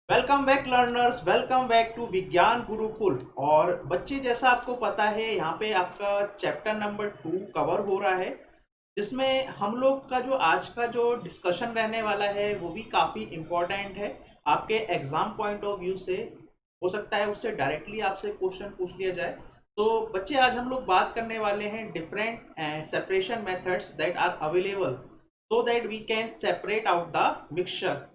Welcome back learners, welcome back to Vigyan Gurukul. और बच्चे, जैसा आपको पता है, यहाँ पे आपका चैप्टर नंबर 2 कवर हो रहा है, जिसमें हम लोग का जो आज का जो डिस्कशन रहने वाला है वो भी काफ़ी इम्पोर्टेंट है आपके एग्जाम पॉइंट ऑफ व्यू से। हो सकता है उससे डायरेक्टली आपसे क्वेश्चन पूछ लिया जाए। तो बच्चे, आज हम लोग बात करने वाले हैं different separation methods that are available so that we can separate out the mixture.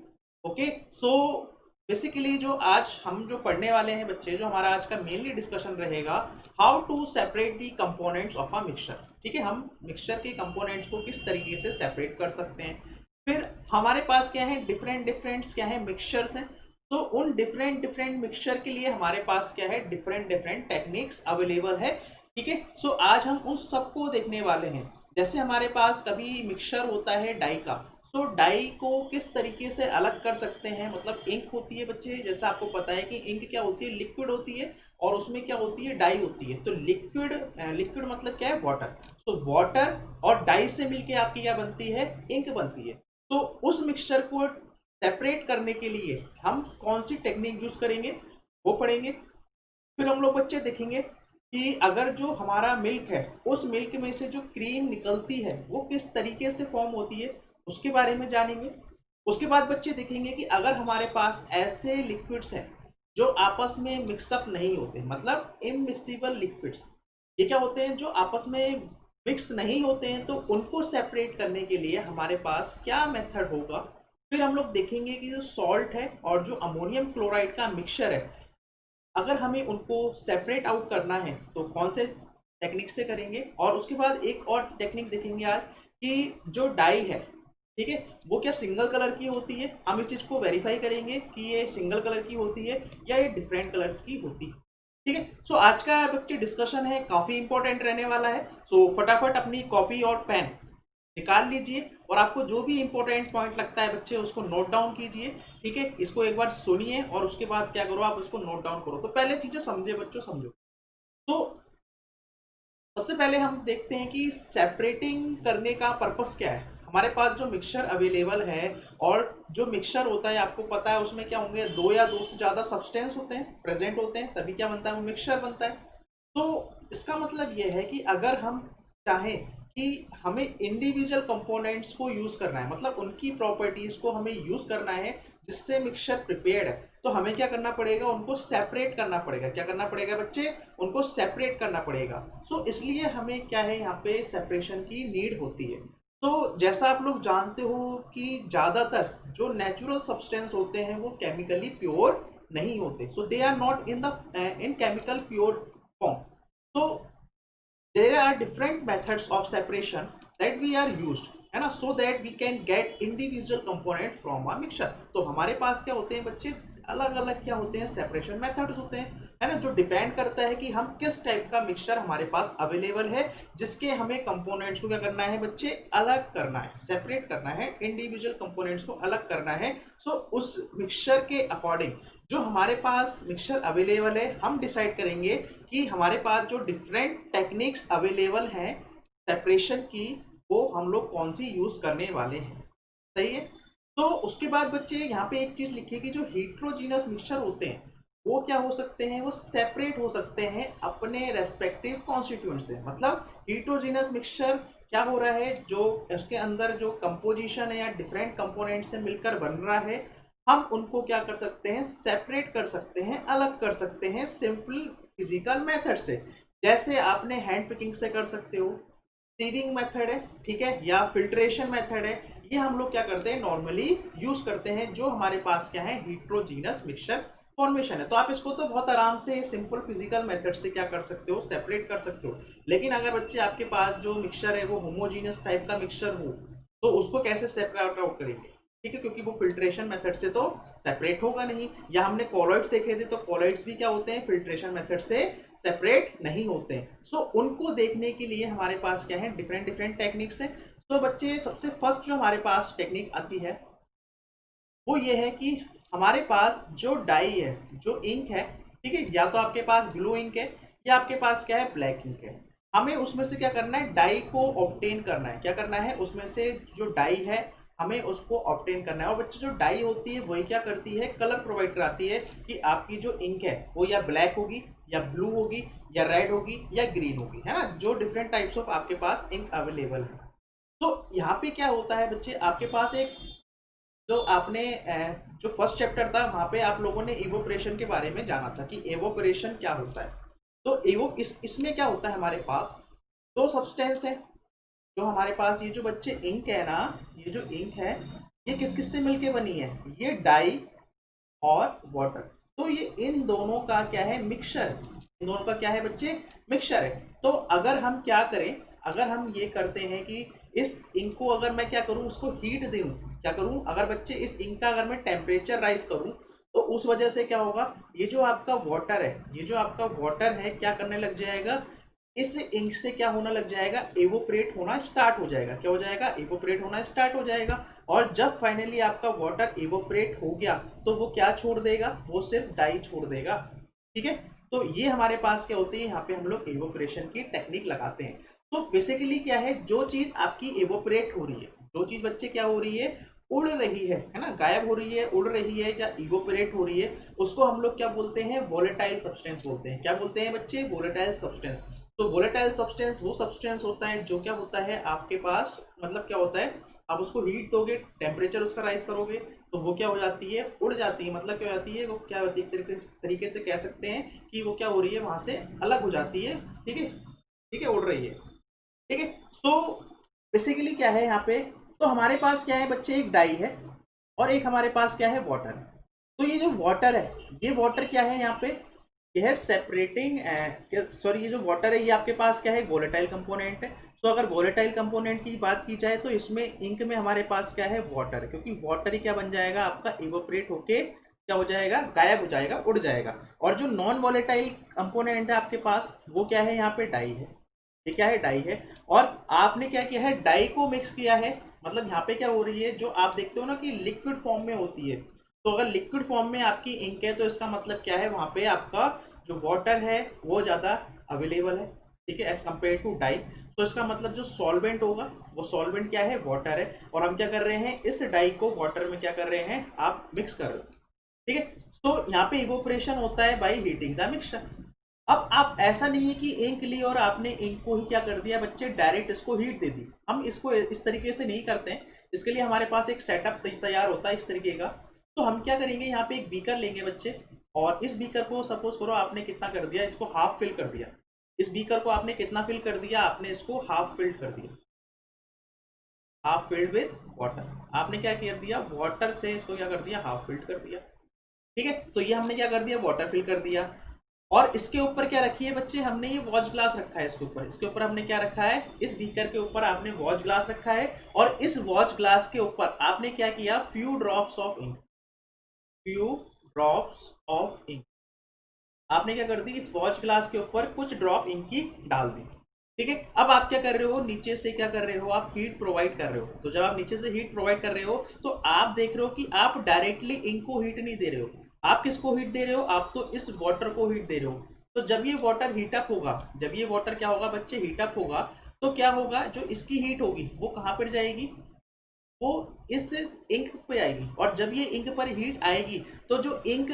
Okay, so basically जो आज हम जो पढ़ने वाले हैं बच्चे, जो हमारा आज का मेनली डिस्कशन रहेगा, how to separate the components of a mixture. ठीक है, हम मिक्सचर के कंपोनेंट्स को किस तरीके से सेपरेट कर सकते हैं। फिर हमारे पास क्या है, डिफरेंट डिफरेंट्स क्या है, मिक्सचर्स हैं। तो उन डिफरेंट डिफरेंट मिक्सचर के लिए हमारे पास क्या है, डिफरेंट डिफरेंट टेक्निक्स अवेलेबल है। ठीक है, सो आज हम उस सबको देखने वाले हैं। जैसे हमारे पास कभी मिक्सचर होता है डाई का, सो डाई को किस तरीके से अलग कर सकते हैं। मतलब इंक होती है बच्चे, जैसा आपको पता है कि इंक क्या होती है, लिक्विड होती है, और उसमें क्या होती है, डाई होती है। तो लिक्विड लिक्विड मतलब क्या है, वाटर। तो वाटर और डाई से मिलके आपकी क्या बनती है, इंक बनती है। तो उस मिक्सचर को सेपरेट करने के लिए हम कौन सी टेक्निक यूज करेंगे वो पढ़ेंगे। फिर हम लोग बच्चे देखेंगे कि अगर जो हमारा मिल्क है, उस मिल्क में से जो क्रीम निकलती है वो किस तरीके से फॉर्म होती है, उसके बारे में जानेंगे। उसके बाद बच्चे देखेंगे कि अगर हमारे पास ऐसे लिक्विड्स हैं जो आपस में मिक्सअप नहीं होते, मतलब इमिसिबल लिक्विड्स, ये क्या होते हैं, जो आपस में मिक्स नहीं होते हैं, तो उनको सेपरेट करने के लिए हमारे पास क्या मेथड होगा। फिर हम लोग देखेंगे कि जो सॉल्ट है और जो अमोनियम क्लोराइड का मिक्सचर है, अगर हमें उनको सेपरेट आउट करना है तो कौन से टेक्निक से करेंगे। और उसके बाद एक और टेक्निक देखेंगे आज कि जो डाई है, ठीक है, वो क्या सिंगल कलर की होती है। हम इस चीज को वेरीफाई करेंगे कि ये सिंगल कलर की होती है या ये डिफरेंट कलर्स की होती है। ठीक है, सो आज का बच्चे डिस्कशन है काफी इंपॉर्टेंट रहने वाला है। सो फटाफट अपनी कॉपी और पेन निकाल लीजिए, और आपको जो भी इंपॉर्टेंट पॉइंट लगता है बच्चे उसको नोट डाउन कीजिए। ठीक है, इसको एक बार सुनिए और उसके बाद क्या करो, आप उसको नोट डाउन करो। तो पहले चीजें समझे बच्चों, समझो। तो सबसे पहले हम देखते हैं कि सेपरेटिंग करने का पर्पस क्या है। हमारे पास जो मिक्सचर अवेलेबल है, और जो मिक्सचर होता है आपको पता है उसमें क्या होंगे, दो या दो से ज्यादा सब्सटेंस होते हैं, प्रेजेंट होते हैं, तभी क्या बनता है, वो मिक्सचर बनता है। तो इसका मतलब यह है कि अगर हम चाहें कि हमें इंडिविजुअल कंपोनेंट्स को यूज करना है, मतलब उनकी प्रॉपर्टीज को हमें यूज करना है जिससे मिक्सचर प्रिपेयर्ड है, तो हमें क्या करना पड़ेगा, उनको सेपरेट करना पड़ेगा। क्या करना पड़ेगा बच्चे, उनको सेपरेट करना पड़ेगा। सो इसलिए हमें क्या है, यहाँ पे सेपरेशन की नीड होती है। तो जैसा आप लोग जानते हो कि ज्यादातर जो नेचुरल सब्सटेंस होते हैं वो केमिकली प्योर नहीं होते। So they are not in the in chemical pure form. So there are different methods of separation that we are used, है ना, so that we can get individual component from a mixture। तो हमारे पास क्या होते हैं बच्चे, अलग अलग क्या होते हैं, सेपरेशन मेथड्स होते हैं, है ना, जो डिपेंड करता है कि हम किस टाइप का मिक्सचर हमारे पास अवेलेबल है, जिसके हमें कंपोनेंट्स को क्या करना है बच्चे, अलग करना है, सेपरेट करना है, इंडिविजुअल कंपोनेंट्स को अलग करना है। सो उस मिक्सचर के अकॉर्डिंग जो हमारे पास मिक्सचर अवेलेबल है, हम डिसाइड करेंगे कि हमारे पास जो डिफरेंट टेक्निक्स अवेलेबल हैं सेपरेशन की, वो हम लोग कौन सी यूज करने वाले हैं। सही है। तो उसके बाद बच्चे यहाँ पे एक चीज लिखिए कि जो हीट्रोजीनस मिक्सचर होते हैं वो क्या हो सकते हैं, वो सेपरेट हो सकते हैं अपने रेस्पेक्टिव कॉन्स्टिट्यूएंट से। मतलब हीट्रोजीनस मिक्सचर क्या हो रहा है, जो इसके अंदर जो कंपोजिशन है या डिफरेंट कंपोनेंट से मिलकर बन रहा है, हम उनको क्या कर सकते हैं, सेपरेट कर सकते हैं, अलग कर सकते हैं सिंपल फिजिकल मेथड से। जैसे आपने हैंड पिकिंग से कर सकते हो, सीविंग मेथड है, ठीक है, या फिल्ट्रेशन मेथड है। ये हम लोग क्या करते हैं, नॉर्मली यूज करते हैं जो हमारे पास क्या है, हीट्रोजीनस मिक्सचर फॉर्मेशन है। तो आप इसको तो बहुत आराम से सिंपल फिजिकल मेथड से क्या कर सकते हो, सेपरेट कर सकते हो। लेकिन अगर बच्चे आपके पास जो मिक्सचर है वो होमोजीनस टाइप का मिक्सचर हो, तो उसको कैसे सेपरेट आउट करेंगे। ठीक है, क्योंकि वो फिल्ट्रेशन मेथड से तो सेपरेट होगा नहीं। या हमने कॉलॉइड्स देखे थे, तो कॉलॉइड्स भी क्या होते हैं, फिल्ट्रेशन मेथड से सेपरेट नहीं होते हैं। सो उनको देखने के लिए हमारे पास क्या है, डिफरेंट डिफरेंट टेक्निक्स है। तो बच्चे, सबसे फर्स्ट जो हमारे पास टेक्निक आती है वो ये है कि हमारे पास जो डाई है, जो इंक है, ठीक है, या तो आपके पास ब्लू इंक है या आपके पास क्या है, ब्लैक इंक है। हमें उसमें से क्या करना है, डाई को ऑब्टेन करना है। क्या करना है, उसमें से जो डाई है हमें उसको ऑब्टेन करना है। और बच्चे जो डाई होती है वही क्या करती है, कलर प्रोवाइड कराती है कि आपकी जो इंक है वो या ब्लैक होगी या ब्लू होगी या रेड होगी या ग्रीन होगी, है ना, जो डिफरेंट टाइप्स ऑफ आपके पास इंक अवेलेबल है। तो यहाँ पे क्या होता है बच्चे, आपके पास एक जो आपने जो फर्स्ट चैप्टर था वहां पे आप लोगों ने इवोपरेशन के बारे में जाना था कि एवोपरेशन क्या होता है। तो एवो इसमें क्या होता है, हमारे पास दो सब्सटेंस है जो हमारे पास, ये जो बच्चे इंक है ना, ये जो इंक है ये किस किस से मिलके बनी है, ये डाई और वाटर। तो ये इन दोनों का क्या है, मिक्सचर, इन दोनों का क्या है बच्चे, मिक्सचर है। तो अगर हम क्या करें, अगर हम ये करते हैं कि इस इंक को अगर मैं क्या करूं, उसको हीट दूं, क्या करूं, अगर बच्चे इस इंक का अगर मैं टेम्परेचर राइज करूं तो उस वजह से क्या होगा, ये जो आपका वाटर है, ये जो आपका वाटर है क्या करने लग जाएगा, इस इंक से क्या होना लग जाएगा, एवोपरेट होना स्टार्ट हो जाएगा। क्या हो जाएगा, एवोपरेट होना स्टार्ट हो जाएगा। और जब फाइनली आपका वाटर एवोपरेट हो गया तो वो क्या छोड़ देगा, वो सिर्फ डाई छोड़ देगा। ठीक है, तो ये हमारे पास क्या होती है, यहाँ पे हम लोग एवोपरेशन की टेक्निक लगाते हैं। तो बेसिकली क्या है, जो चीज आपकी एवोपरेट हो रही है, जो चीज बच्चे क्या हो रही है, उड़ रही है ना, गायब हो रही है, उड़ रही है या इवोपरेट हो रही है, उसको हम लोग क्या बोलते हैं, वोलेटाइल सब्सटेंस बोलते हैं। क्या बोलते हैं बच्चे, वोलेटाइल सब्सटेंस। तो वोलेटाइल सब्सटेंस वो सब्सटेंस होता है जो क्या होता है आपके पास, मतलब क्या होता है, आप उसको हीट दोगे, टेम्परेचर उसका राइज करोगे तो वो क्या हो जाती है, उड़ जाती है। मतलब क्या हो जाती है, वो क्या होती है, तरीके से कह सकते हैं कि वो क्या हो रही है, वहां से अलग हो जाती है। ठीक है, ठीक है, उड़ रही है। ठीक है, सो बेसिकली क्या है यहाँ पे, तो हमारे पास क्या है बच्चे, एक डाई है और एक हमारे पास क्या है, वाटर है। तो ये जो वाटर है, ये वाटर क्या है यहाँ पे, यह है सेपरेटिंग, सॉरी, ये जो वाटर है ये आपके पास क्या है, वोलेटाइल कंपोनेंट है। सो अगर वोलेटाइल कंपोनेंट की बात की जाए तो इसमें इंक में हमारे पास क्या है, वाटर, क्योंकि वाटर ही क्या बन जाएगा आपका, इवोपरेट होके क्या हो जाएगा, गायब हो जाएगा, उड़ जाएगा। और जो नॉन वोलेटाइल कंपोनेंट है आपके पास वो क्या है, यहाँ पे डाई है। ये क्या है, डाई है। और आपने क्या किया है, डाई को मिक्स किया है। मतलब यहाँ पे क्या हो रही है, जो आप देखते हो ना कि लिक्विड फॉर्म में होती है, तो अगर लिक्विड फॉर्म में आपकी इंक है तो इसका मतलब क्या है, वहां पे आपका जो वाटर है वो ज्यादा अवेलेबल है। ठीक है, एज कम्पेयर टू डाई। तो इसका मतलब जो सॉल्वेंट होगा वो सॉल्वेंट क्या है, वाटर है। और हम क्या कर रहे हैं, इस डाई को वाटर में क्या कर रहे हैं, आप मिक्स कर रहे हो। ठीक है, तो यहाँ पे इवोपरेशन होता है बाई हीटिंग द मिक्सचर। अब आप ऐसा नहीं है कि इंक ली और आपने इंक को ही क्या कर दिया बच्चे, डायरेक्ट इसको हीट दे दी। हम इसको इस तरीके से नहीं करते हैं। इसके लिए हमारे पास एक सेटअप तैयार होता है इस तरीके का। तो हम क्या करेंगे, यहाँ पे एक बीकर लेंगे बच्चे, और इस बीकर को सपोज करो आपने कितना कर दिया, इसको हाफ फिल कर दिया। इस बीकर को आपने कितना फिल कर दिया, आपने इसको हाफ फिल्ड कर दिया, हाफ फिल्ड विद वाटर। आपने क्या कर दिया, वाटर से इसको क्या कर दिया, हाफ फिल्ड कर दिया। ठीक है, तो ये हमने क्या कर दिया, वाटर फिल कर दिया। और इसके ऊपर क्या रखी है बच्चे, हमने ये वॉच ग्लास रखा है। इसके ऊपर हमने क्या रखा है, इस बीकर के ऊपर आपने वॉच ग्लास रखा है। और इस वॉच ग्लास के ऊपर आपने क्या किया, few drops of ink, few drops of ink आपने क्या कर दी, इस वॉच ग्लास के ऊपर कुछ ड्रॉप इंक की डाल दी। ठीक है, अब आप क्या कर रहे हो, नीचे से क्या कर रहे हो, आप हीट प्रोवाइड कर रहे हो। तो जब आप नीचे से हीट प्रोवाइड कर रहे हो तो आप देख रहे हो कि आप डायरेक्टली इंक को हीट नहीं दे रहे हो। आप किसको हीट दे रहे हो, आप तो इस वाटर को हीट दे रहे हो। तो जब ये वाटर हीटअप होगा, जब ये वाटर क्या होगा बच्चे, हीटअप होगा, तो क्या होगा, जो इसकी हीट होगी वो कहाँ पर जाएगी, वो इस इंक पे आएगी। और जब ये इंक पर हीट आएगी तो जो इंक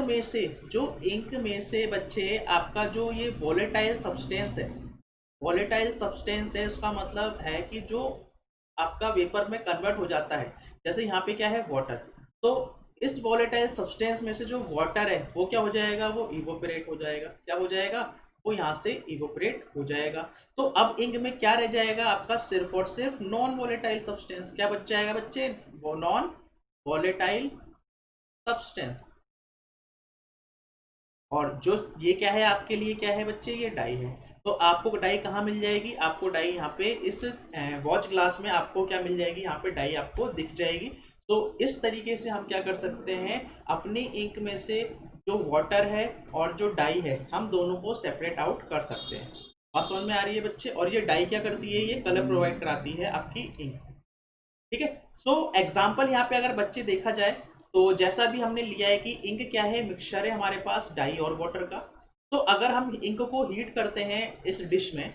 में से बच्चे आपका जो ये वोलेटाइल सब्सटेंस है, वॉलेटाइल सब्सटेंस है, उसका मतलब है कि जो आपका वेपर में कन्वर्ट हो जाता है। जैसे यहाँ पे क्या है, वाटर। तो इस वॉलेटाइल सब्सटेंस में से जो वाटर है वो क्या हो जाएगा, वो इवोपरेट हो जाएगा। क्या हो जाएगा, वो यहाँ से इवोपरेट हो जाएगा। तो अब इंक में क्या रह जाएगा आपका, सिर्फ और सिर्फ नॉन वॉलेटाइल सब्सटेंस। क्या बच जाएगा बच्चे, वो नॉन वॉलेटाइल सब्सटेंस। और जो ये क्या है आपके लिए, क्या है बच्चे, ये डाई है। तो आपको डाई कहाँ मिल जाएगी, आपको डाई यहाँ पे इस वॉच ग्लास में आपको क्या मिल जाएगी, यहाँ पे डाई आपको दिख जाएगी। तो इस तरीके से हम क्या कर सकते हैं, अपनी इंक में से जो वाटर है और जो डाई है हम दोनों को सेपरेट आउट कर सकते हैं। और समझ में आ रही है बच्चे, और ये डाई क्या करती है, ये कलर प्रोवाइड कराती है आपकी इंक। ठीक है, सो एग्जाम्पल यहाँ पे अगर बच्चे देखा जाए तो जैसा भी हमने लिया है कि इंक क्या है, मिक्सचर है हमारे पास डाई और वाटर का। तो अगर हम इंक को हीट करते हैं इस डिश में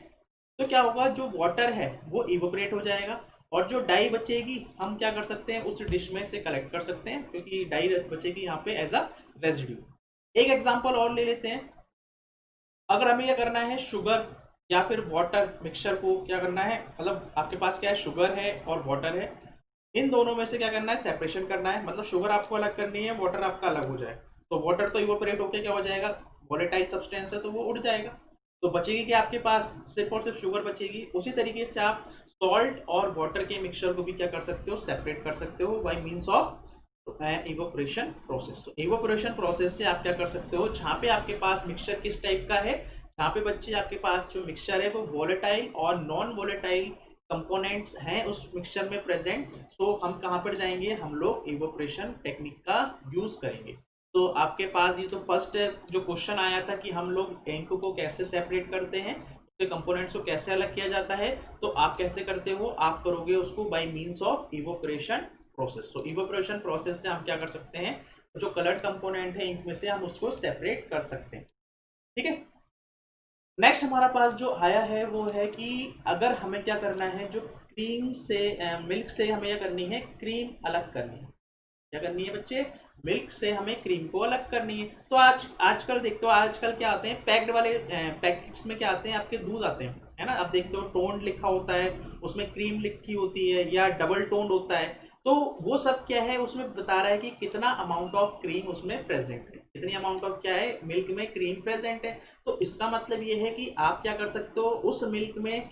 तो क्या होगा, जो वाटर है वो इवोपरेट हो जाएगा। और जो डाई बचेगी हम क्या कर सकते हैं, उस डिश में से कलेक्ट कर सकते हैं, क्योंकि डाई बचेगी यहाँ पे एज अ रेजिड्यू। एक एग्जांपल और ले लेते हैं। अगर हमें क्या करना है, शुगर या फिर वाटर मिक्सचर को क्या करना है, मतलब आपके पास क्या है, शुगर है और वाटर है, इन दोनों में से क्या करना है, सेपरेशन करना है। मतलब शुगर आपको अलग करनी है, वाटर आपका अलग हो जाए। तो वाटर तो इवोपरेट होकर क्या हो जाएगा, वोलेटाइल सब्सटेंस है तो वो उड़ जाएगा। तो बचेगी क्या आपके पास, सिर्फ और सिर्फ शुगर बचेगी। उसी तरीके से आप सॉल्ट और वाटर के मिक्सचर को भी क्या कर सकते हो, सेपरेट कर सकते हो by means of evaporation process. तो इवोपरेशन प्रोसेस से आप क्या कर सकते हो, जहाँ पे आपके पास मिक्सचर किस टाइप का है, जहाँ पे बच्चे आपके पास जो मिक्सचर है वो वोलेटाइल और नॉन वोलेटाइल कंपोनेंट्स हैं उस मिक्सचर में प्रेजेंट। सो हम कहाँ पर जाएंगे, हम लोग इवोपरेशन टेक्निक का यूज करेंगे। तो आपके पास ये तो फर्स्ट जो क्वेश्चन आया था कि हम लोग इंक को कैसे सेपरेट करते हैं, उसके कंपोनेंट्स को कैसे अलग किया जाता है, तो आप कैसे करते हो, आप करोगे उसको by means of evaporation process. तो इवोपरेशन प्रोसेस से हम क्या कर सकते हैं, जो कलर्ड कंपोनेंट है इंक में से हम उसको सेपरेट कर सकते हैं। ठीक है। नेक्स्ट हमारा पास जो आया है वो है कि अगर हमें क्या करना है, जो क्रीम से मिल्क से हमें क्या करनी है, क्रीम अलग करनी है। क्या करनी है बच्चे, मिल्क से हमें क्रीम को अलग करनी है। तो आजकल देखते हो, आजकल क्या आते हैं पैक्ड वाले पैकेट्स में क्या आते हैं, आपके दूध आते हैं, है ना। अब देखते हो टोन्ड लिखा होता है, उसमें क्रीम लिखी होती है, या डबल टोन्ड होता है। तो वो सब क्या है, उसमें बता रहा है कि कितना अमाउंट ऑफ क्रीम उसमें प्रेजेंट है, कितनी अमाउंट ऑफ क्या है, मिल्क में क्रीम प्रेजेंट है। तो इसका मतलब ये है कि आप क्या कर सकते हो, उस मिल्क में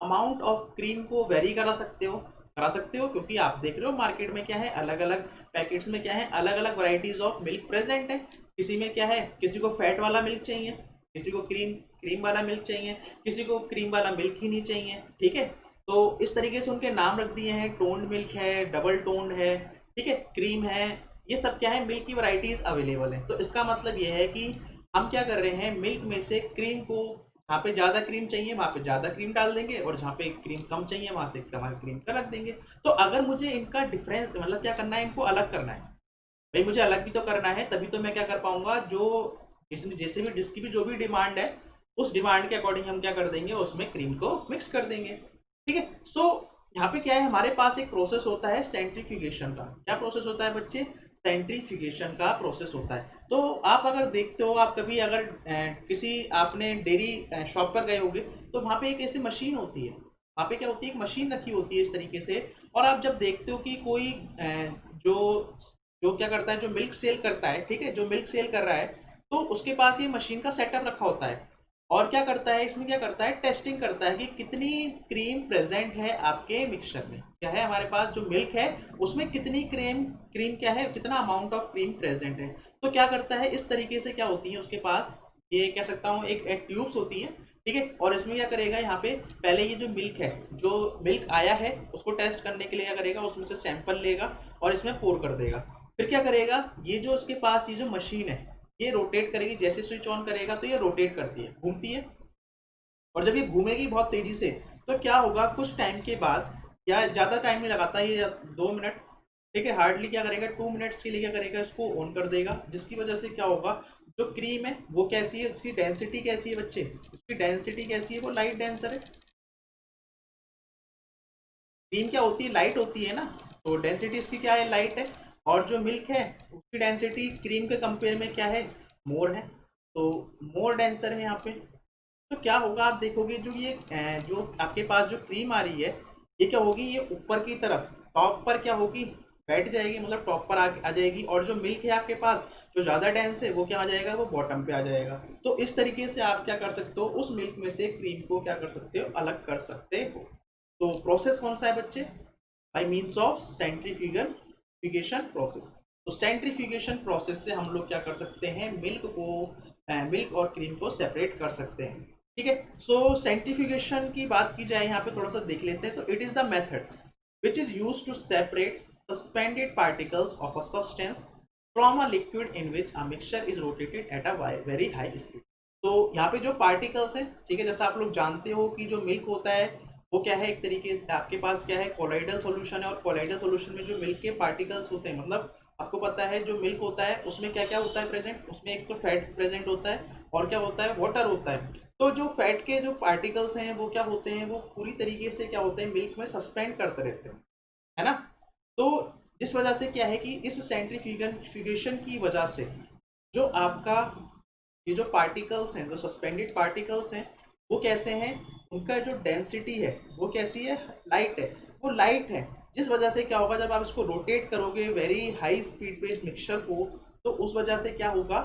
अमाउंट ऑफ क्रीम को वेरी करा सकते हो, क्योंकि आप देख रहे हो मार्केट में क्या है, अलग अलग पैकेट्स में क्या है, अलग अलग वैरायटीज ऑफ मिल्क प्रेजेंट है। किसी में क्या है, किसी को फैट वाला मिल्क चाहिए, किसी को क्रीम क्रीम वाला मिल्क चाहिए, किसी को क्रीम वाला मिल्क ही नहीं चाहिए। ठीक है। तो इस तरीके से उनके नाम रख दिए हैं, टोन्ड मिल्क है, डबल टोन्ड है, ठीक है, क्रीम है। ये सब क्या है, मिल्क की वैरायटीज अवेलेबल है। तो इसका मतलब ये है कि हम क्या कर रहे हैं, मिल्क में से क्रीम को, जहाँ पे ज्यादा क्रीम चाहिए वहां पे ज्यादा क्रीम डाल देंगे, और जहाँ पे क्रीम कम चाहिए वहां से कम क्रीम का रख देंगे। तो अगर मुझे इनका डिफरेंस, मतलब क्या करना है, इनको अलग करना है, भाई मुझे अलग भी तो करना है, तभी तो मैं क्या कर पाऊंगा, जो जिसमें जैसे भी जिसकी भी जो भी डिमांड है, उस डिमांड के अकॉर्डिंग हम क्या कर देंगे, उसमें क्रीम को मिक्स कर देंगे। ठीक है। सो यहाँ पे क्या है, हमारे पास एक प्रोसेस होता है सेंट्रीफ्यूगेशन का। क्या प्रोसेस होता है बच्चे, सेंट्रीफ्यूगेशन का प्रोसेस होता है। तो आप अगर देखते हो, आप कभी अगर किसी आपने डेयरी शॉप पर गए होंगे, तो वहाँ पे एक ऐसी मशीन होती है, वहाँ पे क्या होती है, एक मशीन रखी होती है इस तरीके से। और आप जब देखते हो कि कोई जो जो क्या करता है, जो मिल्क सेल करता है, ठीक है, जो मिल्क सेल कर रहा है, तो उसके पास ये मशीन का सेटअप रखा होता है। और क्या करता है, इसमें क्या करता है, टेस्टिंग करता है कि कितनी क्रीम प्रेजेंट है आपके मिक्सचर में, क्या है हमारे पास जो मिल्क है उसमें कितनी क्रीम क्रीम क्या है, कितना अमाउंट ऑफ क्रीम प्रेजेंट है। तो क्या करता है, इस तरीके से क्या होती है उसके पास, ये कह सकता हूँ एक ट्यूब्स होती है। ठीक है। और इसमें क्या करेगा, यहाँ पे पहले ये जो मिल्क है, जो मिल्क आया है उसको टेस्ट करने के लिए क्या करेगा, उसमें से सैंपल लेगा और इसमें पोर कर देगा। फिर क्या करेगा, ये जो उसके पास ये जो मशीन है, ये रोटेट करेगी, जैसे स्विच ऑन करेगा तो ये रोटेट करती है, घूमती है। और जब ये घूमेगी बहुत तेजी से, तो क्या होगा, कुछ टाइम के बाद, या ज्यादा टाइम नहीं लगाता ये, 2 मिनट, ठीक है, हार्डली क्या करेगा, 2 मिनट्स के लिए क्या करेगा, इसको ऑन कर देगा। जिसकी वजह से क्या होगा, जो क्रीम है वो कैसी है, उसकी डेंसिटी कैसी है बच्चे, उसकी डेंसिटी कैसी है, वो लाइट डेंसर है। क्रीम क्या होती है, लाइट होती है ना। तो डेंसिटी इसकी क्या है, लाइट है। और जो मिल्क है उसकी डेंसिटी क्रीम के कंपेयर में क्या है, मोर है। तो मोर डेंसर है यहाँ पे। तो क्या होगा, आप देखोगे जो ये जो आपके पास जो क्रीम आ रही है, ये क्या होगी, ये ऊपर की तरफ टॉप पर क्या होगी, बैठ जाएगी, मतलब टॉप पर आ जाएगी। और जो मिल्क है आपके पास जो ज्यादा डेंस है, वो क्या आ जाएगा, वो बॉटम पे आ जाएगा। तो इस तरीके से आप क्या कर सकते हो, उस मिल्क में से क्रीम को क्या कर सकते हो, अलग कर सकते हो। तो प्रोसेस कौन सा है बच्चे, by means of centrifugation process. तो सेंट्रीफ्यूगेशन प्रोसेस से हम लोग क्या कर सकते हैं, मिल्क और क्रीम को सेपरेट कर सकते हैं। ठीक है। सो सेंट्रीफ्यूगेशन की बात की जाए, यहाँ पे थोड़ा सा देख लेते हैं। तो it is the method which is use to separate suspended particles of a substance from a liquid in which a mixture is rotated at a very high speed. तो यहाँ पे जो पार्टिकल्स हैं, ठीक है, जैसा आप लोग जानते हो कि जो मिल्क होता है वो क्या है, एक तरीके से आपके पास क्या है, कोलाइडल सॉल्यूशन है। और कोलाइडल सॉल्यूशन में जो मिल्क के पार्टिकल्स होते हैं, मतलब आपको पता है जो मिल्क होता है उसमें क्या क्या होता है प्रेजेंट, उसमें एक तो फैट प्रेजेंट होता है और क्या होता है, वाटर होता है। तो जो फैट के जो पार्टिकल्स हैं वो क्या होते हैं, वो पूरी तरीके से क्या होते हैं, मिल्क में सस्पेंड करते रहते हैं, है ना। तो जिस वजह से क्या है कि इस सेंट्रीफ्यूगेशन की वजह से जो आपका ये जो पार्टिकल्स हैं, जो सस्पेंडेड पार्टिकल्स हैं, वो कैसे हैं, उनका जो डेंसिटी है वो कैसी है, लाइट है, वो लाइट है। जिस वजह से क्या होगा, जब आप इसको रोटेट करोगे वेरी हाई स्पीड पे इस मिक्सचर को, तो उस वजह से क्या होगा,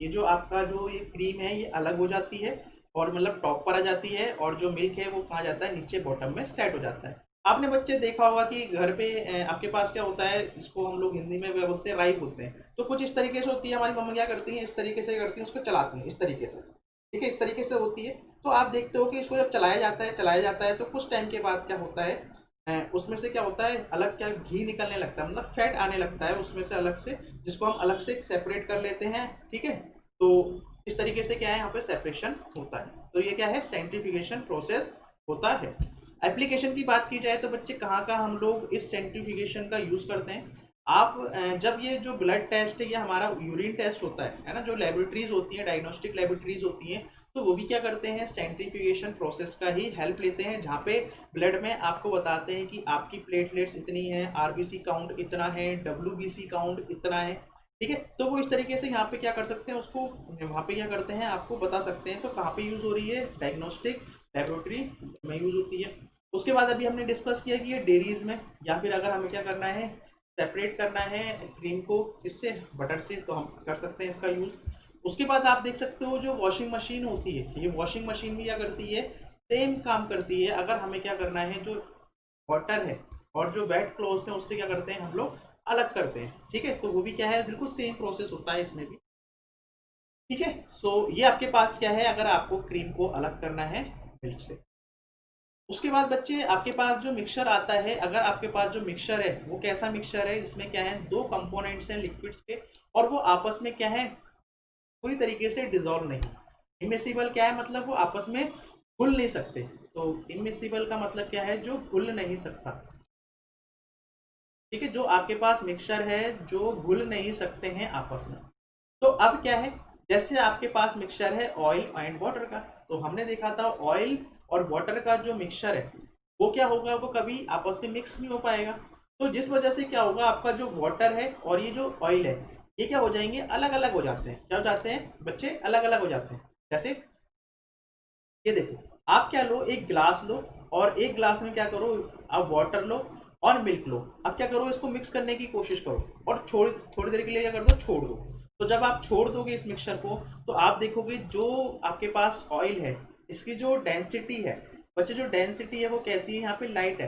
ये जो आपका जो ये क्रीम है ये अलग हो जाती है और मतलब टॉप पर आ जाती है, और जो मिल्क है वो कहाँ जाता है, नीचे बॉटम में सेट हो जाता है। आपने बच्चे देखा होगा कि घर पे आपके पास क्या होता है, इसको हम लोग हिंदी में बोलते हैं राई बोलते हैं, तो कुछ इस तरीके से होती है, हमारी मम्मा क्या करती हैं, इस तरीके से करती हैं, उसको चलाती हैं इस तरीके से, ठीक है, इस तरीके से होती है। तो आप देखते हो कि इसको जब चलाया जाता है तो कुछ टाइम के बाद क्या होता है, उसमें से क्या होता है, अलग क्या घी निकलने लगता है, मतलब फैट आने लगता है उसमें से अलग से, जिसको हम अलग से सेपरेट कर लेते हैं, ठीक है। तो इस तरीके से क्या है, यहाँ पे सेपरेशन होता है। तो ये क्या है, सेंट्रीफ्यूगेशन प्रोसेस होता है। एप्लीकेशन की बात की जाए तो बच्चे कहाँ कहाँ हम लोग इस सेंट्रीफ्यूगेशन का यूज़ करते हैं। आप जब ये जो ब्लड टेस्ट है या हमारा यूरिन टेस्ट होता है ना, जो लेबोरेटरीज होती हैं, डायग्नोस्टिक लेबोरेटरीज होती हैं, तो वो भी क्या करते हैं, सेंट्रीफ्यूगेशन प्रोसेस का ही हेल्प लेते हैं, जहाँ पे ब्लड में आपको बताते हैं कि आपकी प्लेटलेट्स इतनी है, आरबीसी काउंट इतना है, डब्ल्यूबीसी काउंट इतना है, ठीक है। तो वो इस तरीके से यहाँ पे क्या कर सकते हैं, उसको वहाँ पे क्या करते हैं आपको बता सकते हैं। तो कहाँ पे यूज़ हो रही है, डायग्नोस्टिक लेबोरेटरी में यूज़ होती है। उसके बाद अभी हमने डिस्कस किया कि ये डेयरीज में, या फिर अगर हमें क्या करना है, सेपरेट करना है क्रीम को किससे, बटर से, तो हम कर सकते हैं इसका यूज़। उसके बाद आप देख सकते हो जो वॉशिंग मशीन होती है, ये वॉशिंग मशीन भी क्या करती है, सेम काम करती है। अगर हमें क्या करना है, जो वाटर है और जो वेट क्लॉथ्स हैं उससे क्या करते हैं हम लोग, अलग करते हैं, ठीक है। तो वो भी क्या है, बिल्कुल सेम प्रोसेस होता है इसमें भी, ठीक है। सो ये आपके पास क्या है, अगर आपको क्रीम को अलग करना है मिल्क से। उसके बाद बच्चे आपके पास जो मिक्सचर आता है, अगर आपके पास जो मिक्सचर है वो कैसा मिक्सचर है, जिसमें क्या है, दो कंपोनेंट्स हैं लिक्विड्स के, और वो आपस में क्या है, पूरी तरीके से डिजोल्व नहीं। इमिसिबल क्या है, मतलब वो आपस में घुल नहीं सकते। तो इमिसिबल का मतलब क्या है, जो घुल नहीं सकता, ठीक है। जो आपके पास मिक्सचर है जो घुल नहीं सकते हैं आपस में। तो अब क्या है, जैसे आपके पास मिक्सचर है ऑयल एंड वाटर का, तो हमने देखा था ऑयल और वाटर का जो मिक्सचर है वो क्या होगा, वो कभी आपस में मिक्स नहीं हो पाएगा। तो जिस वजह से क्या होगा, आपका जो वाटर है और ये जो ऑयल है, ये क्या हो जाएंगे, अलग अलग हो जाते हैं। क्या हो जाते हैं बच्चे, अलग अलग हो जाते हैं। जैसे ये देखो, आप क्या लो, एक ग्लास लो, और एक ग्लास में क्या करो, आप वाटर लो और मिल्क लो। अब क्या करो, इसको मिक्स करने की कोशिश करो और थोड़ी देर के लिए क्या कर दो, छोड़ दो। तो जब आप छोड़ दोगे इस मिक्सचर को, तो आप देखोगे जो आपके पास ऑयल है, इसकी जो डेंसिटी है, बच्चे जो डेंसिटी है वो कैसी है, यहाँ पे लाइट है।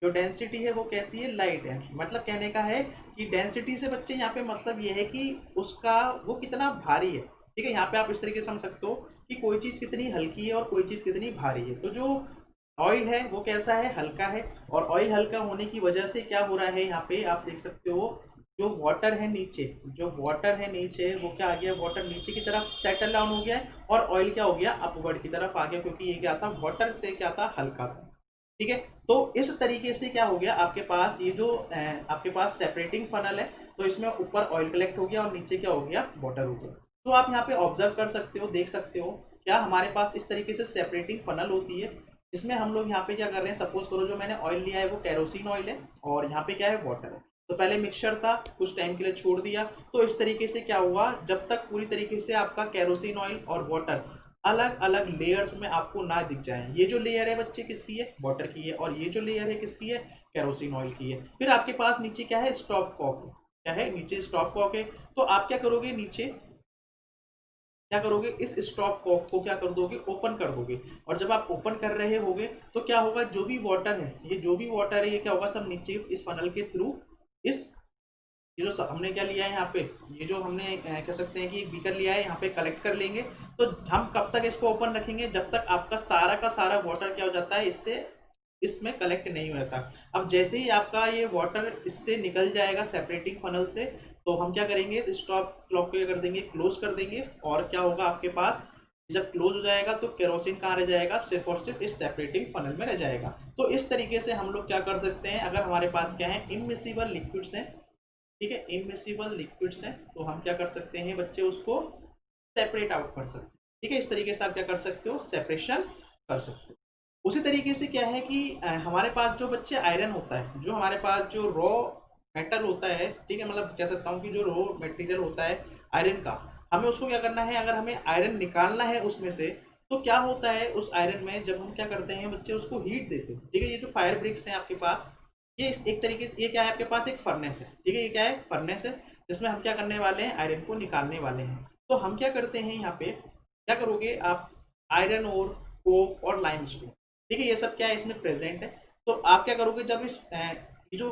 जो डेंसिटी है वो कैसी है, लाइट है। मतलब कहने का है कि डेंसिटी से बच्चे यहाँ पे मतलब ये है कि उसका वो कितना भारी है, ठीक है। यहाँ पे आप इस तरीके से समझ सकते हो कि कोई चीज़ कितनी हल्की है और कोई चीज़ कितनी भारी है। तो जो ऑयल है वो कैसा है, हल्का है। और ऑयल हल्का होने की वजह से क्या हो रहा है, यहाँ पे आप देख सकते हो, जो वाटर है नीचे, जो वाटर है नीचे वो क्या आ गया, वाटर नीचे की तरफ सेटल डाउन हो गया है, और ऑयल क्या हो गया, अपवर्ड की तरफ आ गया, क्योंकि ये क्या था, वाटर से क्या था, हल्का था, ठीक है। तो इस तरीके से क्या हो गया, आपके पास ये जो आपके पास सेपरेटिंग फनल है, तो इसमें ऊपर ऑयल कलेक्ट हो गया और नीचे क्या हो गया, वाटर हो गया। तो आप यहाँ पे ऑब्जर्व कर सकते हो, देख सकते हो, क्या हमारे पास इस तरीके से सेपरेटिंग फनल होती है, जिसमें हम लोग यहाँ पे क्या कर रहे हैं, सपोज करो जो मैंने ऑयल लिया है वो कैरोसिन ऑयल है, और यहाँ पे क्या है, वाटर है। तो पहले मिक्सचर था, कुछ टाइम के लिए छोड़ दिया, तो इस तरीके से क्या हुआ, जब तक पूरी तरीके से आपका कैरोसिन ऑयल और वाटर अलग अलग लेयर्स में आपको ना दिख जाए। ये जो लेयर है बच्चे किसकी है, वाटर की है, और ये जो लेयर है किसकी है, कैरोसिन ऑयल की है। फिर आपके पास नीचे क्या है, स्टॉप कॉक है, क्या है, नीचे स्टॉप कॉक है। तो आप क्या करोगे, नीचे क्या करोगे, इस स्टॉप कॉक को क्या कर दोगे, ओपन कर दोगे। और जब आप ओपन कर रहे होगे तो क्या होगा, जो भी वाटर है, ये जो भी वाटर है ये क्या होगा, सब नीचे इस फनल के थ्रू, इस ये जो हमने क्या लिया है यहाँ पे, ये जो हमने कह सकते हैं कि एक बीकर लिया है, यहाँ पे कलेक्ट कर लेंगे। तो हम कब तक इसको ओपन रखेंगे, जब तक आपका सारा का सारा वाटर क्या हो जाता है, इससे इसमें कलेक्ट नहीं हो जाता। अब जैसे ही आपका ये वाटर इससे निकल जाएगा सेपरेटिंग फनल से, तो हम क्या करेंगे, इस स्टॉप क्लॉक को क्या कर देंगे, क्लोज कर देंगे। और क्या होगा आपके पास, जब क्लोज हो जाएगा तो केरोसिन कहाँ रह जाएगा, सिर्फ और सिर्फ इस सेपरेटिंग फनल में रह जाएगा। तो इस तरीके से हम लोग क्या कर सकते हैं, अगर हमारे पास क्या है, इमिसिबल लिक्विड्स हैं, ठीक है, इमिसिबल लिक्विड्स हैं, तो हम क्या कर सकते हैं बच्चे, उसको सेपरेट आउट कर सकते हैं। ठीक है, इस तरीके से आप क्या कर सकते हो, सेपरेशन कर सकते हो। उसी तरीके से क्या है कि हमारे पास जो बच्चे आयरन होता है, जो हमारे पास जो रॉ मेटल होता है, ठीक है, मतलब कह सकता हूँ कि जो रॉ मटेरियल होता है आयरन का, हमें उसको क्या करना है, अगर हमें आयरन निकालना है उसमें से, तो क्या होता है उस आयरन में, जब हम क्या करते हैं बच्चे, उसको हीट देते हैं। ठीक है, ये जो फायर ब्रिक्स हैं आपके पास, ये एक तरीके से, ये क्या है आपके पास, एक फर्नेस है। ठीक है, ये क्या है, फर्नेस है, जिसमें हम क्या करने वाले हैं, आयरन को निकालने वाले हैं। तो हम क्या करते हैं यहाँ पे, क्या करोगे आप, आयरन और कोक और लाइमस्टोन, ठीक है, ये सब क्या है इसमें प्रेजेंट है। तो आप क्या करोगे, जब इस ये जो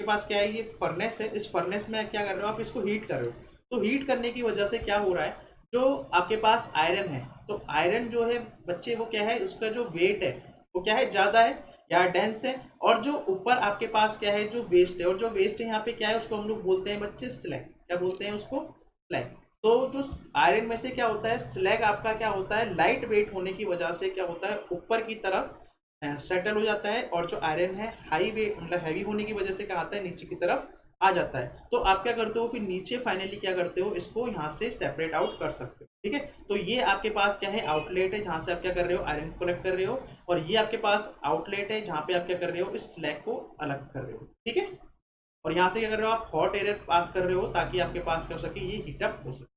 के पास क्या है, ये फर्नेस है, इस फर्नेस में क्या कर रहे हो आप, इसको हीट कर रहे हो। तो हीट करने की वजह से क्या हो रहा है, जो आपके पास आयरन है, तो आयरन जो है बच्चे, वो क्या है, उसका जो वेट है वो क्या है, ज्यादा है या डेंस है। और जो ऊपर आपके पास क्या है, जो वेस्ट है, और जो वेस्ट है यहाँ पे क्या है, उसको हम लोग बोलते हैं बच्चे स्लैग। क्या बोलते हैं उसको, स्लैग। तो जो आयरन में से क्या होता है, स्लैग आपका क्या होता है, लाइट वेट होने की वजह से क्या होता है, ऊपर की तरफ सेटल हो जाता है, और जो आयरन है हाई वेट, मतलब हैवी होने की वजह से क्या आता है, नीचे की तरफ आ जाता है। तो आप क्या करते हो, फिर नीचे फाइनली क्या करते हो, इसको यहाँ से सेपरेट आउट कर सकते हो। ठीक है, तो ये आपके पास क्या है, आउटलेट है, जहां से आप क्या कर रहे हो, आयरन कलेक्ट कर रहे हो। और ये आपके पास आउटलेट है, जहां पे आप क्या कर रहे हो, इस स्लैग को अलग कर रहे हो। ठीक है, और यहाँ से क्या कर रहे हो, आप हॉट एयर पास कर रहे हो, ताकि आपके पास क्या हो सके, ये हीटअप हो सके।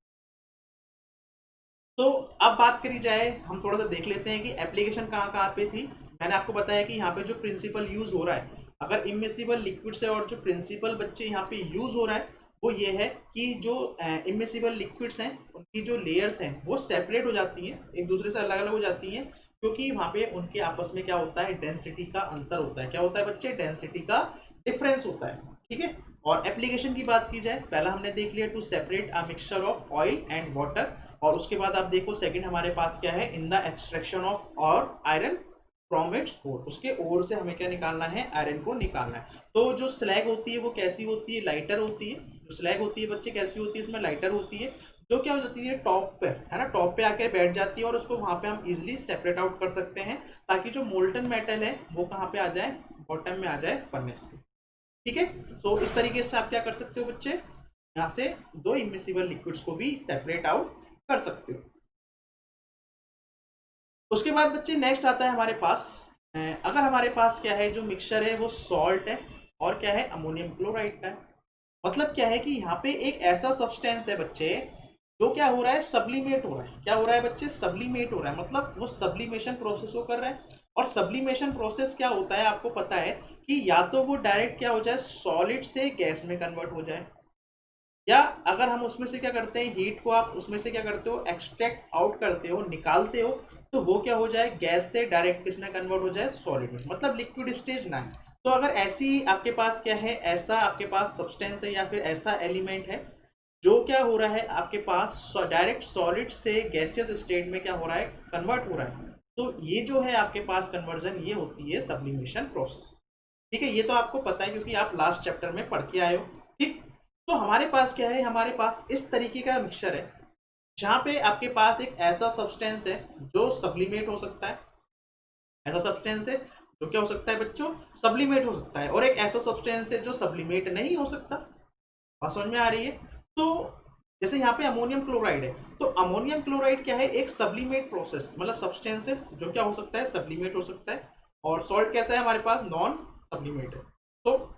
तो अब बात करी जाए, हम थोड़ा सा देख लेते हैं कि एप्लीकेशन कहाँ कहाँ पे थी। मैंने आपको बताया कि यहाँ पे जो प्रिंसिपल यूज हो रहा है, अगर इमिसिबल लिक्विड से, और जो प्रिंसिपल बच्चे यहाँ पे यूज हो रहा है वो ये है कि जो इमिसिबल लिक्विड्स हैं, उनकी जो लेयर्स हैं वो सेपरेट हो जाती हैं, एक दूसरे से अलग अलग हो जाती हैं, क्योंकि वहाँ पे उनके आपस में क्या होता है, डेंसिटी का अंतर होता है। क्या होता है बच्चे, डेंसिटी का डिफरेंस होता है। ठीक है, और एप्लीकेशन की बात की जाए, पहला हमने देख लिया to separate a mixture of oil and water, और उसके बाद आप देखो सेकंड हमारे पास क्या है, इन द एक्सट्रैक्शन ऑफ और आयरन फ्रॉम इट्स ओर, उसके ओर से हमें क्या निकालना है, आयरन को निकालना है। तो जो स्लैग होती है वो कैसी होती है, लाइटर होती है। जो स्लैग होती है बच्चे कैसी होती है, इसमें लाइटर होती है, जो क्या हो जाती है, टॉप पे है ना, टॉप पे आके बैठ जाती है, और उसको वहां पे हम इजिली सेपरेट आउट कर सकते हैं, ताकि जो मोल्टन मेटल है वो कहाँ पे आ जाए, बॉटम में आ जाए, फर्नेस के। ठीक है, तो इस तरीके से आप क्या कर सकते हो बच्चे, यहाँ से दो इमिसिबल लिक्विड्स को भी सेपरेट आउट कर सकते हो। उसके बाद बच्चे नेक्स्ट आता है हमारे पास, अगर हमारे पास क्या है, जो मिक्सचर है वो सॉल्ट है, और क्या है, अमोनियम क्लोराइड का है। मतलब क्या है कि यहाँ पे एक ऐसा सब्सटेंस है बच्चे, जो क्या हो रहा है, सब्लिमेट हो रहा है। क्या हो रहा है बच्चे, सब्लिमेट हो रहा है, मतलब वो सब्लिमेशन प्रोसेस को कर रहा है। और सब्लिमेशन प्रोसेस क्या होता है, आपको पता है कि या तो वो डायरेक्ट क्या हो जाए, सॉलिड से गैस में कन्वर्ट हो जाए, या अगर हम उसमें से क्या करते हैं, हीट को आप उसमें से क्या करते हो, एक्सट्रैक्ट आउट करते हो, निकालते हो, तो वो क्या हो जाए, गैस से डायरेक्ट किसमें कन्वर्ट हो जाए, सॉलिड में, मतलब लिक्विड स्टेज ना है। तो अगर ऐसी आपके पास क्या है, ऐसा आपके पास सब्सटेंस है, या फिर ऐसा एलिमेंट है, जो क्या हो रहा है आपके पास, डायरेक्ट सॉलिड से गैसियस स्टेट में क्या हो रहा है, कन्वर्ट हो रहा है, तो ये जो है आपके पास कन्वर्जन, ये होती है सब्लिमेशन प्रोसेस। ठीक है, ये तो आपको पता है, क्योंकि आप लास्ट चैप्टर में पढ़ के आए हो। ठीक, तो हमारे पास क्या है, हमारे पास इस तरीके का मिक्सचर है, जहां पे आपके पास एक ऐसा सब्सटेंस है जो सब्लिमेट हो सकता है, ऐसा सब्सटेंस है जो क्या हो सकता है बच्चों, सब्लिमेट हो सकता है, और एक ऐसा सब्सटेंस है जो सब्लिमेट नहीं हो सकता। बात समझ में आ रही है। तो जैसे यहाँ पे अमोनियम क्लोराइड है, तो अमोनियम क्लोराइड क्या है, एक सब्लिमेट प्रोसेस, मतलब सब्सटेंस है जो क्या हो सकता है, सब्लिमेट हो सकता है। और सॉल्ट कैसा है हमारे पास, नॉन सब्लिमेट है। तो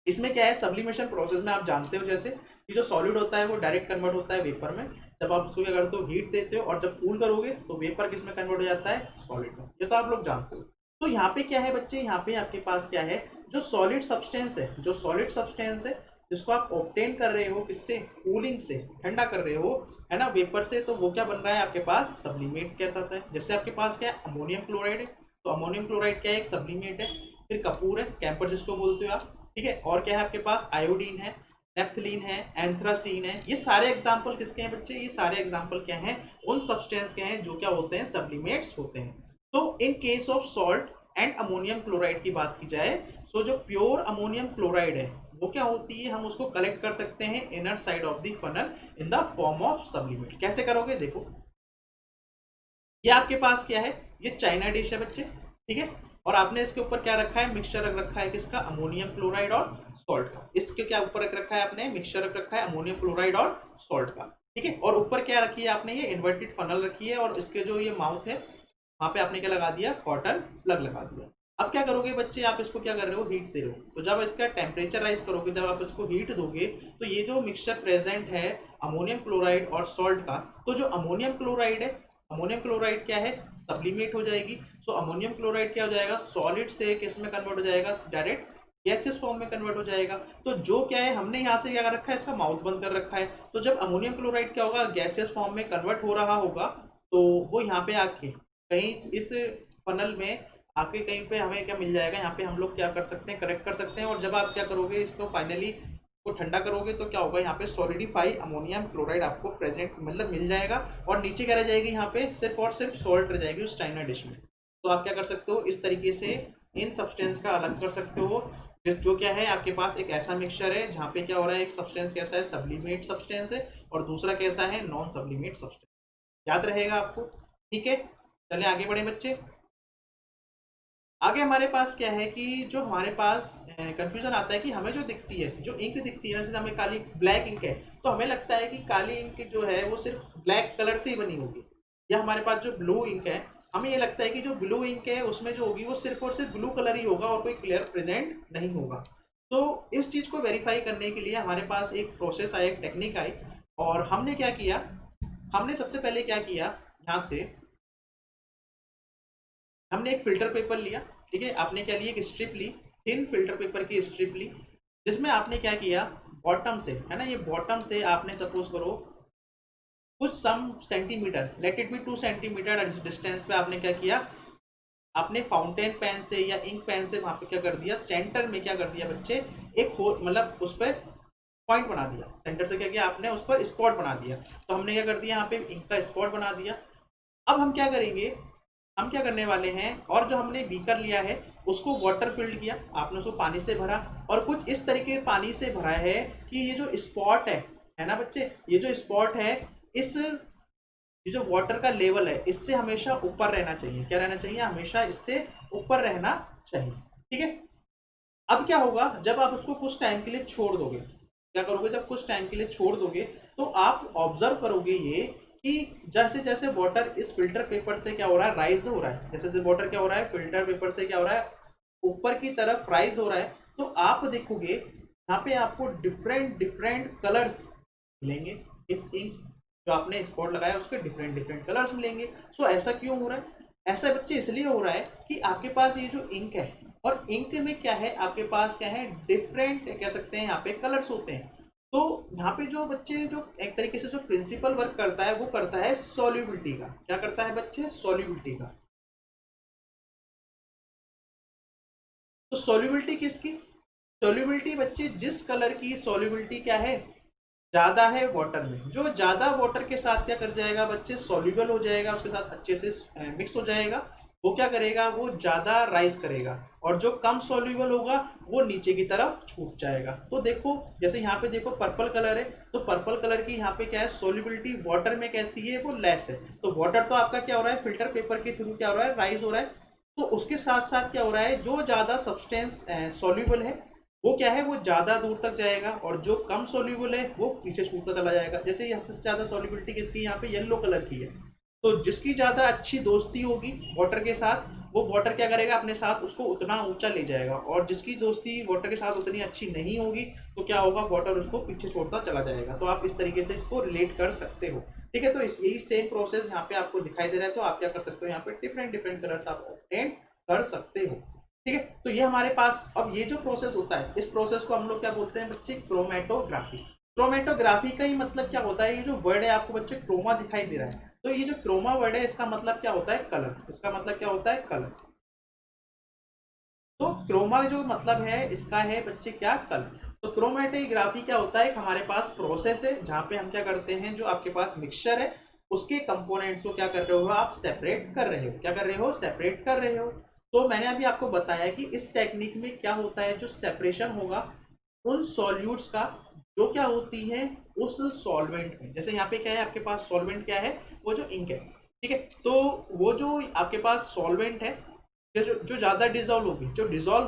इसमें क्या है, सब्लिमेशन प्रोसेस में आप जानते हो, जैसे कि जो सॉलिड होता है वो डायरेक्ट कन्वर्ट होता है वेपर में, जब आप उसको क्या करते हो, हीट देते हो, और जब कूल करोगे तो वेपर किस में कन्वर्ट हो जाता है, सॉलिड में। ये तो आप लोग जानते हो। तो यहाँ पे क्या है बच्चे, यहाँ पे आपके पास क्या है, जो सॉलिड सब्सटेंस है, जो सॉलिड सब्सटेंस है, जिसको आप ऑब्टेन कर रहे हो किससे, कूलिंग से, ठंडा कर रहे हो, है ना, वेपर से, तो वो क्या बन रहा है आपके पास, सब्लिमेट कहता है। जैसे आपके पास क्या है, अमोनियम क्लोराइड है, तो अमोनियम क्लोराइड क्या है, एक सब्लिमेट है। फिर कपूर है, कैंपर जिसको बोलते हो आप। ठीक है, और क्या है आपके पास, आयोडीन है, नेफ्थलीन है, एंथ्रासीन है। ये सारे एग्जाम्पल किसके हैं बच्चे, ये सारे एग्जाम्पल क्या हैं, उन सब्सटेंस के हैं जो क्या होते हैं, सब्लिमेट्स होते हैं। तो in case of salt and ammonium chloride की बात की जाए, सो जो प्योर अमोनियम क्लोराइड है वो क्या होती है, हम उसको कलेक्ट कर सकते हैं inner side of the funnel in the form of sublimate. कैसे करोगे, देखो, ये आपके पास क्या है, ये चाइना डिश है बच्चे। ठीक है, और आपने इसके ऊपर क्या रखा है, मिक्सचर रख रखा है किसका, अमोनियम क्लोराइड और सॉल्ट का। इसके क्या ऊपर रख रखा है आपने, मिक्सचर रख रखा है अमोनियम क्लोराइड और सॉल्ट का, ठीक है। और ऊपर क्या रखी है आपने, ये इन्वर्टेड फनल रखी है, और इसके जो ये माउथ है वहां पे आपने क्या लगा दिया, कॉटन प्लग लगा दिया। अब क्या करोगे बच्चे, आप इसको क्या कर रहे हो, हीट दे रहे हो। तो जब इसका टेम्परेचर राइज करोगे, जब आप इसको हीट दोगे, तो ये जो मिक्सचर प्रेजेंट है अमोनियम क्लोराइड और सॉल्ट का, तो जो अमोनियम क्लोराइड है, अमोनियम क्लोराइड क्या है, सब्लिमेट हो जाएगी। सो अमोनियम क्लोराइड क्या हो जाएगा, सॉलिड से किस में कन्वर्ट हो जाएगा, डायरेक्ट गैसियस फॉर्म में कन्वर्ट हो जाएगा। तो जो क्या है, हमने यहाँ से क्या कर रखा है, इसका माउथ बंद कर रखा है। तो जब अमोनियम क्लोराइड क्या होगा, गैसियस फॉर्म में कन्वर्ट हो रहा होगा, तो वो यहाँ पे आके कहीं इस फनल में आके कहीं पे हमें क्या मिल जाएगा, यहाँ पे हम लोग क्या कर सकते हैं, करेक्ट कर सकते हैं। और जब आप क्या करोगे, इसको फाइनली को ठंडा करोगे, तो क्या होगा, यहाँ पे सॉलिडिफाई अमोनियम क्लोराइड आपको प्रेजेंट मतलब मिल जाएगा, और नीचे क्या रह जाएगी, यहाँ पे सिर्फ और सिर्फ सॉल्ट रह जाएगी उस चाइना डिश में। तो आप क्या कर सकते हो, इस तरीके से इन सब्सटेंस का अलग कर सकते हो। जो क्या है, आपके पास एक ऐसा मिक्सचर है जहाँ पे क्या हो रहा है, एक सब्सटेंस कैसा है, सब्लिमेट सब्सटेंस है, और दूसरा कैसा है, नॉन सब्लिमेट सब्सटेंस। याद रहेगा आपको, ठीक है। चलिए आगे बढ़े बच्चे। आगे हमारे पास क्या है कि जो हमारे पास कंफ्यूजन आता है कि हमें जो दिखती है, जो इंक दिखती है, जैसे हमें काली ब्लैक इंक है, तो हमें लगता है कि काली इंक जो है वो सिर्फ ब्लैक कलर से ही बनी होगी। या हमारे पास जो ब्लू इंक है, हमें ये लगता है कि जो ब्लू इंक है उसमें जो होगी वो सिर्फ और सिर्फ ब्लू कलर ही होगा और कोई क्लियर प्रेजेंट नहीं होगा। तो इस चीज को वेरीफाई करने के लिए हमारे पास एक प्रोसेस आई, एक टेक्निक आई, और हमने क्या किया, हमने सबसे पहले क्या किया, यहाँ से हमने एक फिल्टर पेपर लिया, ठीक है। आपने क्या लिया, एक स्ट्रिप ली, थिन फिल्टर पेपर की स्ट्रिप ली, जिसमें आपने क्या किया, बॉटम से, है ना, ये बॉटम से आपने सपोज करो कुछ some centimetre, let it be 2 centimetre distance पे आपने क्या किया, आपने फाउंटेन पेन से या इंक पेन से वहां पे क्या कर दिया, सेंटर में क्या कर दिया बच्चे, एक होल मतलब उस पर पॉइंट बना दिया। सेंटर से क्या किया आपने, उस पर स्पॉट बना दिया। तो हमने क्या कर दिया, यहाँ पे इंक का स्पॉट बना दिया। अब हम क्या करेंगे, हम क्या करने वाले हैं, और जो हमने बीकर लिया है उसको वाटर फिल्ड किया, आपने उसको पानी से भरा, और कुछ इस तरीके पानी से भरा है कि ये जो स्पॉट है ना बच्चे, ये जो स्पॉट है, इस ये जो वाटर का लेवल है इससे हमेशा ऊपर रहना चाहिए। क्या रहना चाहिए, हमेशा इससे ऊपर रहना चाहिए, ठीक है। अब क्या होगा, जब आप उसको कुछ टाइम के लिए छोड़ दोगे, क्या करोगे, जब कुछ टाइम के लिए छोड़ दोगे, तो आप ऑब्जर्व करोगे ये कि जैसे जैसे वाटर इस फिल्टर पेपर से क्या हो रहा है, राइज हो रहा है, जैसे जैसे वाटर क्या हो रहा है, फिल्टर पेपर से क्या हो रहा है, ऊपर की तरफ राइज हो रहा है, तो आप देखोगे यहाँ पे आपको डिफरेंट डिफरेंट कलर्स मिलेंगे। इस इंक जो आपने स्पॉट लगाया उसके डिफरेंट डिफरेंट कलर्स मिलेंगे। सो ऐसा क्यों हो रहा है, ऐसा बच्चे इसलिए हो रहा है कि आपके पास ये जो इंक है, और इंक में क्या है, आपके पास क्या है, डिफरेंट कह सकते हैं यहाँ पे कलर्स होते हैं। तो यहाँ पे जो बच्चे जो एक तरीके से जो प्रिंसिपल वर्क करता है वो करता है सॉल्युबिलिटी का। क्या करता है बच्चे, सॉल्युबिलिटी का। तो सॉल्युबिलिटी किसकी, सॉल्युबिलिटी बच्चे जिस कलर की सॉल्युबिलिटी क्या है, ज्यादा है वाटर में, जो ज्यादा वाटर के साथ क्या कर जाएगा बच्चे, सॉल्युबल हो जाएगा, उसके साथ अच्छे से मिक्स हो जाएगा, वो क्या करेगा, वो ज्यादा राइज करेगा। और जो कम सॉल्युबल होगा वो नीचे की तरफ छूट जाएगा। तो देखो जैसे यहाँ पे देखो पर्पल कलर है, तो पर्पल कलर की यहाँ पे क्या है, सॉल्युबिलिटी वाटर में कैसी है, वो लेस है। तो वाटर तो आपका क्या हो रहा है, फिल्टर पेपर के थ्रू क्या हो रहा है, राइज हो रहा है। तो उसके साथ साथ क्या हो रहा है, जो ज्यादा सब्सटेंस सॉल्युबल है वो क्या है, वो ज्यादा दूर तक जाएगा, और जो कम सोल्यूबल है वो पीछे छूटता चला जाएगा। जैसे ये सबसे ज्यादा सोल्यूबिलिटी किसकी, यहाँ पे येलो कलर की है। तो जिसकी ज्यादा अच्छी दोस्ती होगी वाटर के साथ, वो वाटर क्या करेगा, अपने साथ उसको उतना ऊंचा ले जाएगा, और जिसकी दोस्ती वाटर के साथ उतनी अच्छी नहीं होगी, तो क्या होगा, वाटर उसको पीछे छोड़ता चला जाएगा। तो आप इस तरीके से इसको रिलेट कर सकते हो, ठीक है। तो यही सेम प्रोसेस यहाँ पे आपको दिखाई दे रहा है। तो आप क्या कर सकते हो, यहाँ पे डिफरेंट डिफरेंट कलर्स आप ऑब्टेन कर सकते हो, ठीक है। तो ये हमारे पास अब ये जो प्रोसेस होता है, इस प्रोसेस को हम लोग क्या बोलते हैं बच्चे, क्रोमेटोग्राफी। क्रोमेटोग्राफी का ही मतलब क्या होता है, ये जो वर्ड है आपको बच्चे क्रोमा दिखाई दे रहा है, तो ये जो क्रोमा वर्ड है इसका मतलब क्या होता है, कलर। इसका मतलब क्या होता है, कलर। तो क्रोमा जो मतलब है इसका है बच्चे क्या, कलर। तो क्रोमेटोग्राफी क्या होता है, हमारे पास प्रोसेस है जहां पे हम क्या करते हैं, जो आपके पास मिक्सचर है उसके कंपोनेंट्स को क्या कर रहे हो, आप सेपरेट कर रहे हो। क्या कर रहे हो, सेपरेट कर रहे हो। तो मैंने अभी आपको बताया कि इस टेक्निक में क्या होता है, जो सेपरेशन होगा उन सॉल्यूट्स का, जो क्या होती है उस सॉल्वेंट में। जैसे यहाँ पे क्या है, आपके पास सॉल्वेंट क्या है, वो जो इंक है, ठीक है। तो वो जो आपके पास सॉल्वेंट है जो ज़्यादा डिजॉल्व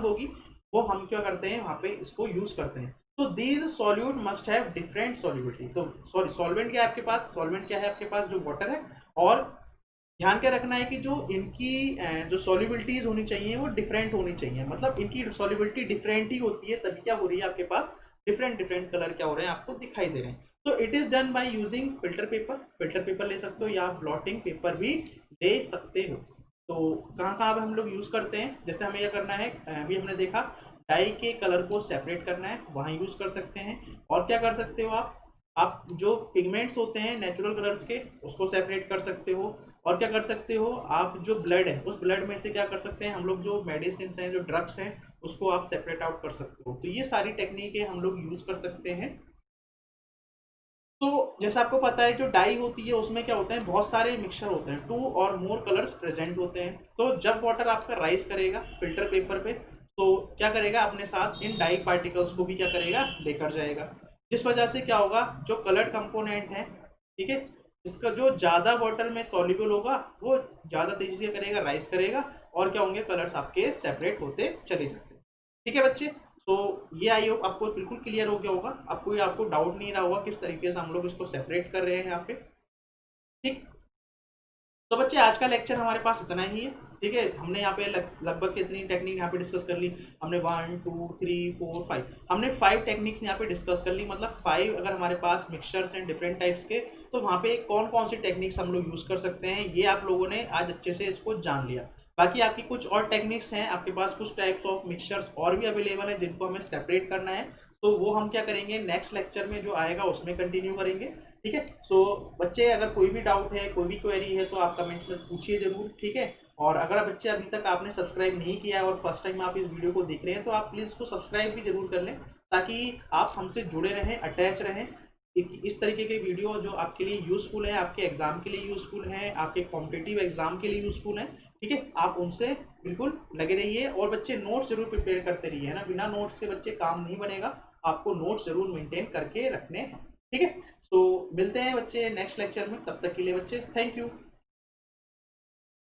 होगी वो हम क्या करते हैं वहाँ पे इसको यूज करते हैं। तो these solute must have different solubility. तो सॉरी, सॉल्वेंट क्या है आपके पास, सॉल्वेंट क्या है आपके पास, जो वाटर है। और ध्यान क्या रखना है कि जो इनकी जो सॉल्युबिलिटीज होनी चाहिए वो डिफरेंट होनी चाहिए, मतलब इनकी सॉल्युबिलिटी डिफरेंट ही होती है, तभी क्या हो रही है आपके पास डिफरेंट डिफरेंट कलर क्या हो रहे हैं आपको दिखाई दे रहे हैं। तो it is done by using filter paper ले सकते हो या ब्लॉटिंग पेपर भी ले सकते हो। तो कहाँ कहाँ पे हम लोग यूज करते हैं, जैसे हमें यह करना है, अभी हमने देखा डाई के कलर को सेपरेट करना है, वहां यूज कर सकते हैं। और क्या कर सकते हो आप जो पिगमेंट्स होते हैं नेचुरल कलर्स के उसको सेपरेट कर सकते हो। और क्या कर सकते हो आप, जो ब्लड है उस ब्लड में से क्या कर सकते हैं हम लोग, जो मेडिसिन हैं जो ड्रग्स हैं उसको आप सेपरेट आउट कर सकते हो। तो ये सारी टेक्निकें हम लोग यूज कर सकते हैं। तो जैसा आपको पता है जो डाई होती है उसमें क्या होता है, बहुत सारे मिक्सचर होते हैं, 2 और मोर कलर्स प्रेजेंट होते हैं। तो जब वाटर आपका राइज करेगा फिल्टर पेपर पे तो क्या करेगा, अपने साथ इन डाई पार्टिकल्स को भी क्या करेगा, लेकर जाएगा। जिस वजह से क्या होगा, जो कलर्ड कंपोनेंट है, ठीक है, इसका जो ज्यादा वाटर में सॉल्युबल होगा वो ज्यादा तेजी से करेगा, राइज करेगा, और क्या होंगे, कलर्स आपके सेपरेट होते चले जाते हैं। ठीक है बच्चे, तो ये आई होप आपको बिल्कुल क्लियर हो गया होगा, आपको डाउट नहीं रहा होगा किस तरीके से हम लोग इसको सेपरेट कर रहे हैं यहाँ पे। ठीक, तो बच्चे आज का लेक्चर हमारे पास इतना ही है। ठीक है, हमने यहाँ पे लगभग कितनी टेक्निक यहाँ पे डिस्कस कर ली, हमने 1 2 3 4 5, हमने 5 टेक्निक्स यहाँ पे डिस्कस कर ली। मतलब 5 अगर हमारे पास मिक्सचर्स हैं डिफरेंट टाइप्स के, तो वहाँ पे कौन कौन सी टेक्निक्स हम लोग यूज कर सकते हैं, ये आप लोगों ने आज अच्छे से इसको जान लिया। बाकी आपकी कुछ और टेक्निक्स हैं, आपके पास कुछ टाइप्स ऑफ मिक्सचर्स और भी अवेलेबल है जिनको हमें सेपरेट करना है। तो वो हम क्या करेंगे, नेक्स्ट लेक्चर में जो आएगा उसमें कंटिन्यू करेंगे। ठीक है, सो बच्चे अगर कोई भी डाउट है, कोई भी क्वेरी है, तो आप कमेंट में पूछिए जरूर। ठीक है, और अगर बच्चे अभी तक आपने सब्सक्राइब नहीं किया है और फर्स्ट टाइम आप इस वीडियो को देख रहे हैं तो आप प्लीज़ इसको सब्सक्राइब भी जरूर कर लें, ताकि आप हमसे जुड़े रहें, अटैच रहें। इस तरीके के वीडियो जो आपके लिए यूज़फुल है, आपके एग्जाम के लिए यूज़फुल हैं, आपके कॉम्पिटिटिव एग्जाम के लिए यूज़फुल हैं। ठीक है, आप उनसे बिल्कुल लगे रहिए, और बच्चे नोट्स जरूर प्रिपेयर करते रहिए, है ना। बिना नोट्स के बच्चे काम नहीं बनेगा, आपको नोट्स जरूर मेंटेन करके रखने हैं। ठीक है, तो मिलते हैं बच्चे नेक्स्ट लेक्चर में, तब तक के लिए बच्चे थैंक यू।